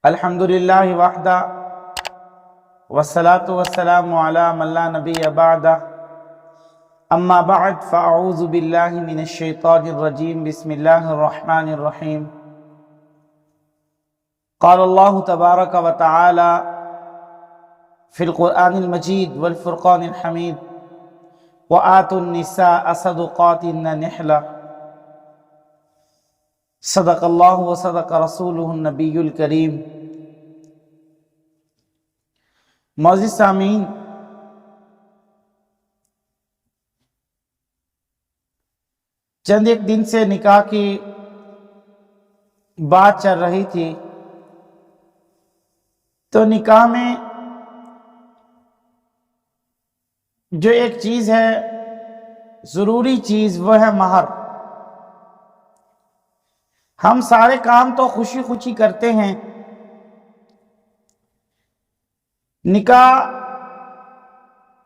الحمد للہ وحدہ والصلاة والسلام علی من لا نبی بعدہ اما بعد فاعوذ باللہ من الشیطان الرجیم بسم اللہ الرحمن الرحیم قال اللہ تبارک و تعالی فی القرآن المجید والفرقان الحمید وآتوا النساء صدقاتهن نحلہ صدق اللہ و صدق رسولہ النبی الکریم۔ معزز سامعین، چند ایک دن سے نکاح کی بات چل رہی تھی، تو نکاح میں جو ایک چیز ہے، ضروری چیز، وہ ہے مہر۔ ہم سارے کام تو خوشی خوشی کرتے ہیں، نکاح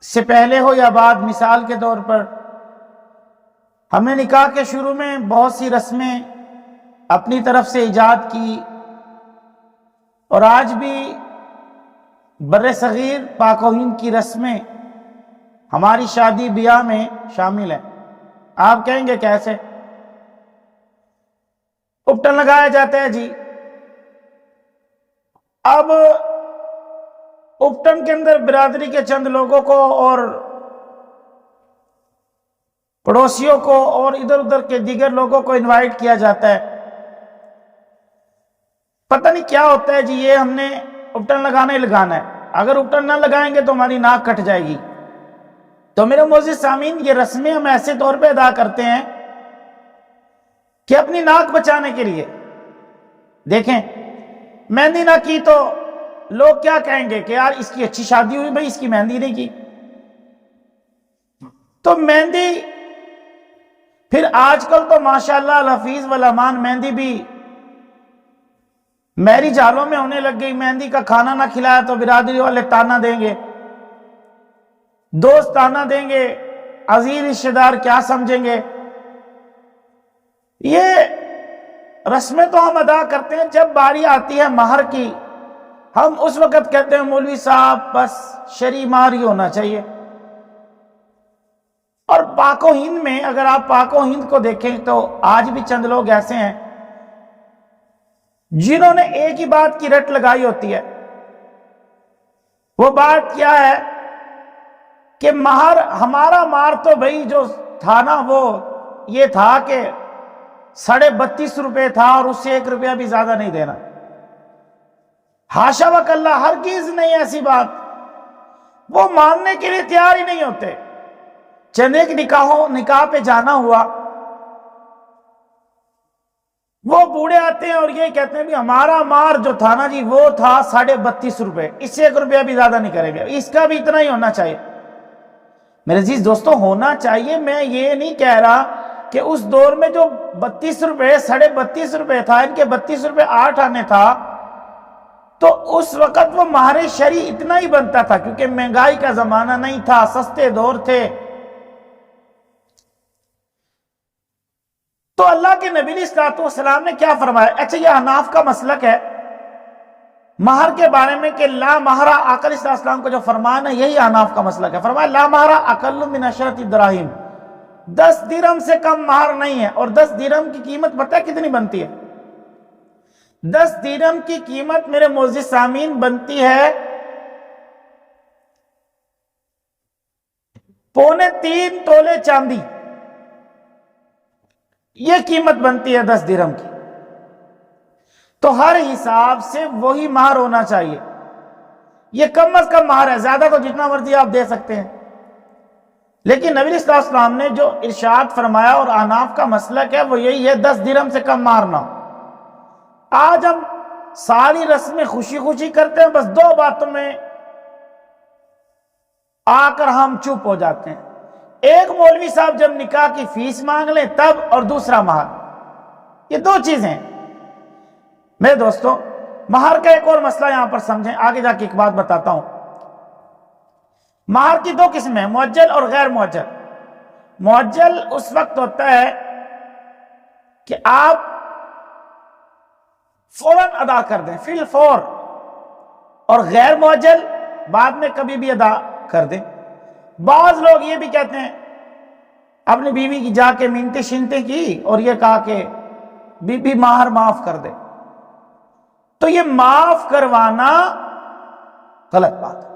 سے پہلے ہو یا بعد۔ مثال کے طور پر ہم نے نکاح کے شروع میں بہت سی رسمیں اپنی طرف سے ایجاد کی، اور آج بھی بر صغیر پاک و ہند کی رسمیں ہماری شادی بیاہ میں شامل ہیں۔ آپ کہیں گے کیسے؟ اپٹن لگایا جاتا ہے جی۔ اب اپٹن کے اندر برادری کے چند لوگوں کو اور پڑوسیوں کو اور ادھر ادھر کے دیگر لوگوں کو انوائٹ کیا جاتا ہے۔ پتہ نہیں کیا ہوتا ہے جی، یہ ہم نے اپٹن لگانا ہی لگانا ہے، اگر اپٹن نہ لگائیں گے تو ہماری ناک کٹ جائے گی۔ تو میرے معزز سامعین، یہ رسمیں ہم ایسے طور پہ ادا کرتے ہیں کہ اپنی ناک بچانے کے لیے۔ دیکھیں، مہندی نہ کی تو لوگ کیا کہیں گے کہ یار اس کی اچھی شادی ہوئی، بھائی اس کی مہندی نہیں کی۔ تو مہندی، پھر آج کل تو ماشاءاللہ الحفیظ والامان مہندی بھی میرج ہالوں میں ہونے لگ گئی۔ مہندی کا کھانا نہ کھلایا تو برادری والے تانا دیں گے، دوست تانا دیں گے، عزیز رشتہ دار کیا سمجھیں گے۔ یہ رسمیں تو ہم ادا کرتے ہیں، جب باری آتی ہے مہر کی، ہم اس وقت کہتے ہیں مولوی صاحب بس شرعی مہر ہی ہونا چاہیے۔ اور پاک و ہند میں اگر آپ پاک و ہند کو دیکھیں تو آج بھی چند لوگ ایسے ہیں جنہوں نے ایک ہی بات کی رٹ لگائی ہوتی ہے۔ وہ بات کیا ہے کہ مہر، ہمارا مہر تو بھائی جو تھا نا، وہ یہ تھا کہ 32.5 روپے تھا، اور اس سے 1 روپیہ بھی زیادہ نہیں دینا۔ حاشا وکلا، ہرگز نہیں ایسی بات۔ وہ ماننے کے لیے تیار ہی نہیں ہوتے۔ چند ایک نکاح پہ جانا ہوا، وہ بوڑھے آتے ہیں اور یہ کہتے ہیں بھی ہمارا مہر جو تھا نا جی، وہ تھا 32.5 روپے، اس سے 1 روپیہ بھی زیادہ نہیں کریں گے، اس کا بھی اتنا ہی ہونا چاہیے۔ میرے عزیز دوستو، ہونا چاہیے، میں یہ نہیں کہہ رہا کہ اس دور میں جو 32 روپے 32.5 روپے تھا، ان کے 32 روپے 8 آنے تھا، تو اس وقت وہ مہر شرعی اتنا ہی بنتا تھا، کیونکہ مہنگائی کا زمانہ نہیں تھا، سستے دور تھے۔ تو اللہ کے نبی علیہ الصلوۃ والسلام نے کیا فرمایا؟ اچھا، یہ حناف کا مسلک ہے مہر کے بارے میں کہ لا مہر، آقا علیہ السلام کا جو فرمان ہے یہی حناف کا مسلک ہے۔ فرمایا لا مہر اقل من 10 دراہم، 10 درہم سے کم مہر نہیں ہے۔ اور 10 درہم کی قیمت پتہ ہے کتنی بنتی ہے؟ 10 درہم کی قیمت میرے معزز سامعین بنتی ہے 3.25 تولے چاندی۔ یہ قیمت بنتی ہے 10 درہم کی۔ تو ہر حساب سے وہی مہر ہونا چاہیے۔ یہ کم از کم مہر ہے، زیادہ تو جتنا مرضی آپ دے سکتے ہیں، لیکن نبی علیہ السلام نے جو ارشاد فرمایا اور احناف کا مسلک ہے وہ یہی ہے، 10 درہم سے کم مہر نہ ہو۔ آج ہم ساری رسمیں خوشی خوشی کرتے ہیں، بس 2 باتوں میں آ کر ہم چپ ہو جاتے ہیں۔ ایک مولوی صاحب جب نکاح کی فیس مانگ لیں تب، اور دوسرا مہر۔ یہ 2 چیزیں ہیں۔ میرے دوستو، مہر کا ایک اور مسئلہ یہاں پر سمجھیں، آگے جا کے ایک بات بتاتا ہوں۔ مہر کی 2 قسمیں ہیں، مؤجل اور غیر مؤجل۔ مؤجل اس وقت ہوتا ہے کہ آپ فوراً ادا کر دیں، فی الفور، اور غیر معجل بعد میں کبھی بھی ادا کر دیں۔ بعض لوگ یہ بھی کہتے ہیں، اپنی بیوی کی جا کے منتیں شنتیں کی اور یہ کہا کہ بی بی مہر معاف کر دے، تو یہ معاف کروانا غلط بات ہے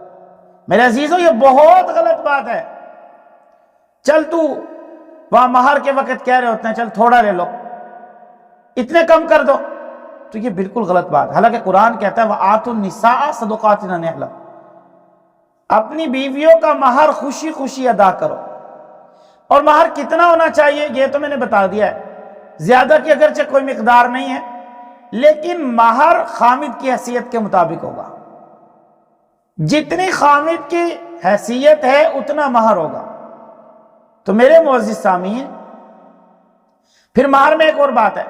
میرے عزیزوں، یہ بہت غلط بات ہے۔ چل تو وہاں مہر کے وقت کہہ رہے ہوتے ہیں چل تھوڑا لے لو، اتنے کم کر دو، تو یہ بالکل غلط بات ہے۔ حالانکہ قرآن کہتا ہے وَآتُوا النِّسَاءَ صَدُقَاتِهِنَّ نِحْلَةً، اپنی بیویوں کا مہر خوشی خوشی ادا کرو۔ اور مہر کتنا ہونا چاہیے یہ تو میں نے بتا دیا ہے، زیادہ کی اگرچہ کوئی مقدار نہیں ہے، لیکن مہر خامد کی حیثیت کے مطابق ہوگا، جتنی خامد کی حیثیت ہے اتنا مہر ہوگا۔ تو میرے معزز سامعین، پھر مہر میں ایک اور بات ہے،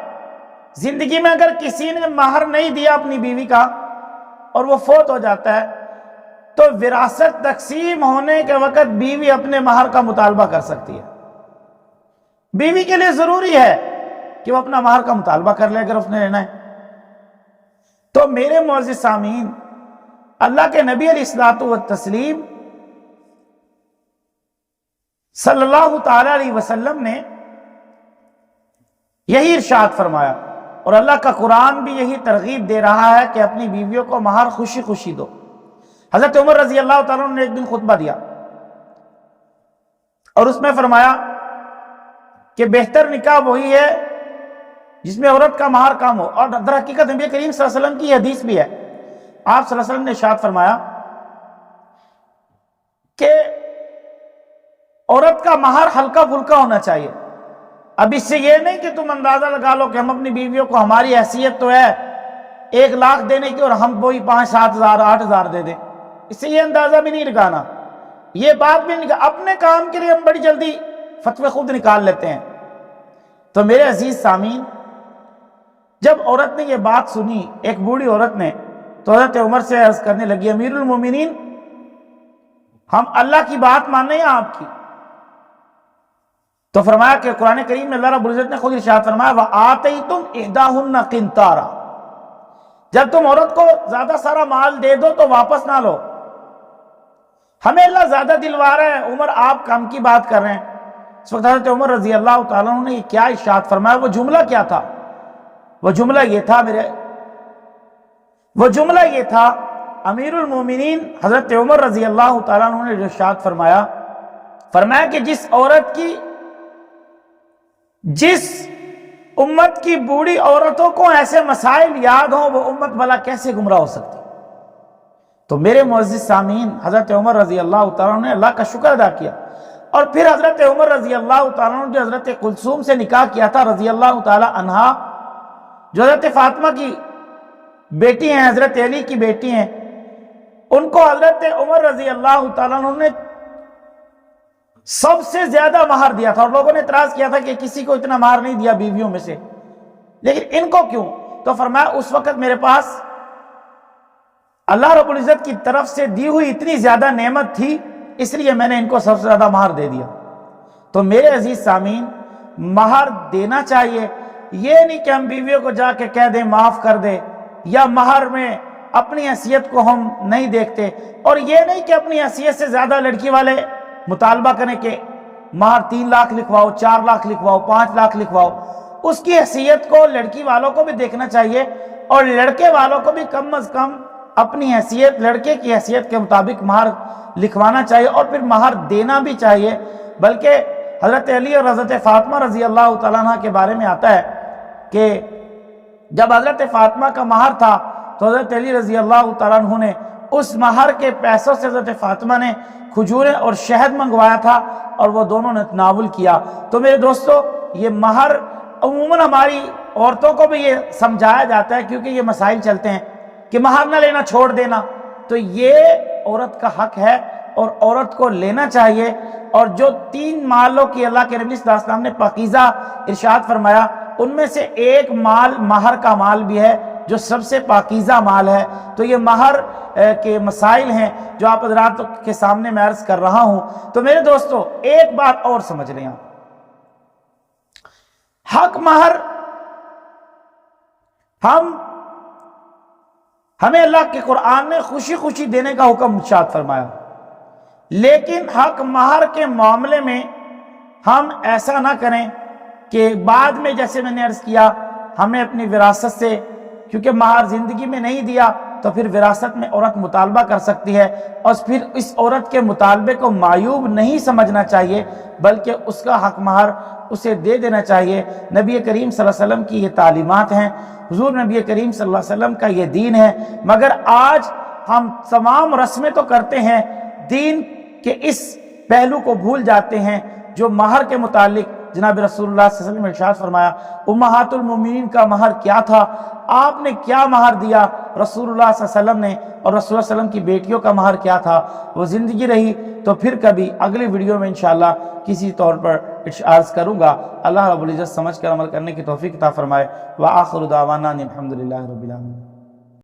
زندگی میں اگر کسی نے مہر نہیں دیا اپنی بیوی کا اور وہ فوت ہو جاتا ہے تو وراثت تقسیم ہونے کے وقت بیوی اپنے مہر کا مطالبہ کر سکتی ہے۔ بیوی کے لیے ضروری ہے کہ وہ اپنا مہر کا مطالبہ کر لے اگر اس نے لینا ہے۔ تو میرے معزز سامعین، اللہ کے نبی علیہ الصلوۃ والتسلیم صلی اللہ تعالی علیہ وسلم نے یہی ارشاد فرمایا، اور اللہ کا قرآن بھی یہی ترغیب دے رہا ہے کہ اپنی بیویوں کو مہر خوشی خوشی دو۔ حضرت عمر رضی اللہ تعالیٰ عنہ نے ایک دن خطبہ دیا اور اس میں فرمایا کہ بہتر نکاح وہی ہے جس میں عورت کا مہر کم ہو، اور در حقیقت نبی کریم صلی اللہ علیہ وسلم کی حدیث بھی ہے۔ آپ صلی اللہ علیہ وسلم نے ارشاد فرمایا کہ عورت کا مہر ہلکا پھلکا ہونا چاہیے۔ اب اس سے یہ نہیں کہ تم اندازہ لگا لو کہ ہم اپنی بیویوں کو، ہماری حیثیت تو ہے 1,00,000 دینے کی اور ہم وہی 5,000 7,000 8,000 دے دیں، اس سے یہ اندازہ بھی نہیں لگانا، یہ بات بھی نہیں، اپنے کام کے لیے ہم بڑی جلدی فتوے خود نکال لیتے ہیں۔ تو میرے عزیز سامعین، جب عورت نے یہ بات سنی، ایک بوڑھی عورت نے، تو حضرت عمر سے عرض کرنے لگی امیر المومنین، ہم اللہ کی بات مانیں یا آپ کی؟ تو فرمایا کہ قرآن کریم میں اللہ رب العزت نے خود ارشاد فرمایا وَآتَيْتُمْ إِحْدَاهُنَّ قِنْطَارًا، جب تم عورت کو زیادہ سارا مال دے دو تو واپس نہ لو۔ ہمیں اللہ زیادہ دلوا رہا ہے، عمر آپ کم کی بات کر رہے ہیں۔ اس وقت حضرت عمر رضی اللہ تعالیٰ عنہ نے یہ کیا ارشاد فرمایا، وہ جملہ کیا تھا؟ وہ جملہ یہ تھا امیر المومنین حضرت عمر رضی اللہ تعالیٰ عنہ نے ارشاد فرمایا کہ جس امت کی بوڑھی عورتوں کو ایسے مسائل یاد ہوں وہ امت بھلا کیسے گمراہ ہو سکتی۔ تو میرے معزز سامعین، حضرت عمر رضی اللہ تعالیٰ عنہ نے اللہ کا شکر ادا کیا، اور پھر حضرت عمر رضی اللہ تعالیٰ عنہ جو حضرت کلثوم سے نکاح کیا تھا رضی اللہ تعالیٰ عنہا، جو حضرت فاطمہ کی بیٹی ہیں، حضرت علی کی بیٹی ہیں، ان کو حضرت عمر رضی اللہ تعالیٰ عنہ نے سب سے زیادہ مہر دیا تھا، اور لوگوں نے اعتراض کیا تھا کہ کسی کو اتنا مہر نہیں دیا بیویوں میں سے، لیکن ان کو کیوں؟ تو فرمایا اس وقت میرے پاس اللہ رب العزت کی طرف سے دی ہوئی اتنی زیادہ نعمت تھی، اس لیے میں نے ان کو سب سے زیادہ مہر دے دیا۔ تو میرے عزیز سامعین، مہر دینا چاہیے، یہ نہیں کہ ہم بیویوں کو جا کے کہہ دیں معاف کر دے، یا مہر میں اپنی حیثیت کو ہم نہیں دیکھتے، اور یہ نہیں کہ اپنی حیثیت سے زیادہ لڑکی والے مطالبہ کریں کہ مہر 3 لاکھ لکھواؤ، 4 لاکھ لکھواؤ، 5 لاکھ لکھواؤ۔ اس کی حیثیت کو لڑکی والوں کو بھی دیکھنا چاہیے، اور لڑکے والوں کو بھی کم از کم اپنی حیثیت، لڑکے کی حیثیت کے مطابق مہر لکھوانا چاہیے، اور پھر مہر دینا بھی چاہیے۔ بلکہ حضرت علی اور حضرت فاطمہ رضی اللہ تعالیٰ عنہ کے بارے میں آتا ہے کہ جب حضرت فاطمہ کا مہر تھا تو حضرت علی رضی اللہ تعالیٰ عنہ نے اس مہر کے پیسوں سے حضرت فاطمہ نے کھجوریں اور شہد منگوایا تھا، اور وہ دونوں نے تناول کیا۔ تو میرے دوستو، یہ مہر عموماً ہماری عورتوں کو بھی یہ سمجھایا جاتا ہے، کیونکہ یہ مسائل چلتے ہیں کہ مہر نہ لینا، چھوڑ دینا، تو یہ عورت کا حق ہے اور عورت کو لینا چاہیے۔ اور جو 3 مالوں کی اللہ کے نبی صلی اللہ علیہ وسلم نے پاکیزہ ارشاد فرمایا، ان میں سے ایک مال مہر کا مال بھی ہے جو سب سے پاکیزہ مال ہے۔ تو یہ مہر کے مسائل ہیں جو آپ حضرات کے سامنے میں عرض کر رہا ہوں۔ تو میرے دوستو، ایک بات اور سمجھ لیں آپ، حق مہر ہم ہمیں اللہ کے قرآن نے خوشی خوشی دینے کا حکم ارشاد فرمایا، لیکن حق مہر کے معاملے میں ہم ایسا نہ کریں کہ بعد میں، جیسے میں نے عرض کیا، ہمیں اپنی وراثت سے، کیونکہ مہر زندگی میں نہیں دیا تو پھر وراثت میں عورت مطالبہ کر سکتی ہے، اور پھر اس عورت کے مطالبے کو معیوب نہیں سمجھنا چاہیے، بلکہ اس کا حق مہر اسے دے دینا چاہیے۔ نبی کریم صلی اللہ علیہ وسلم کی یہ تعلیمات ہیں، حضور نبی کریم صلی اللہ علیہ وسلم کا یہ دین ہے، مگر آج ہم تمام رسمیں تو کرتے ہیں، دین کے اس پہلو کو بھول جاتے ہیں جو مہر کے متعلق جناب رسول اللہ صلی اللہ علیہ وسلم نے ارشاد فرمایا۔ امہات المومنین کا مہر کیا تھا، آپ نے کیا مہر دیا رسول اللہ صلی اللہ علیہ وسلم نے، اور رسول اللہ صلی اللہ علیہ وسلم کی بیٹیوں کا مہر کیا تھا، وہ زندگی رہی تو پھر کبھی اگلی ویڈیو میں انشاءاللہ کسی طور پر عرض کروں گا۔ اللہ رب العزت سمجھ کر عمل کرنے کی توفیق عطا فرمائے۔ وآخر دعوانا الحمدللہ رب العالمین۔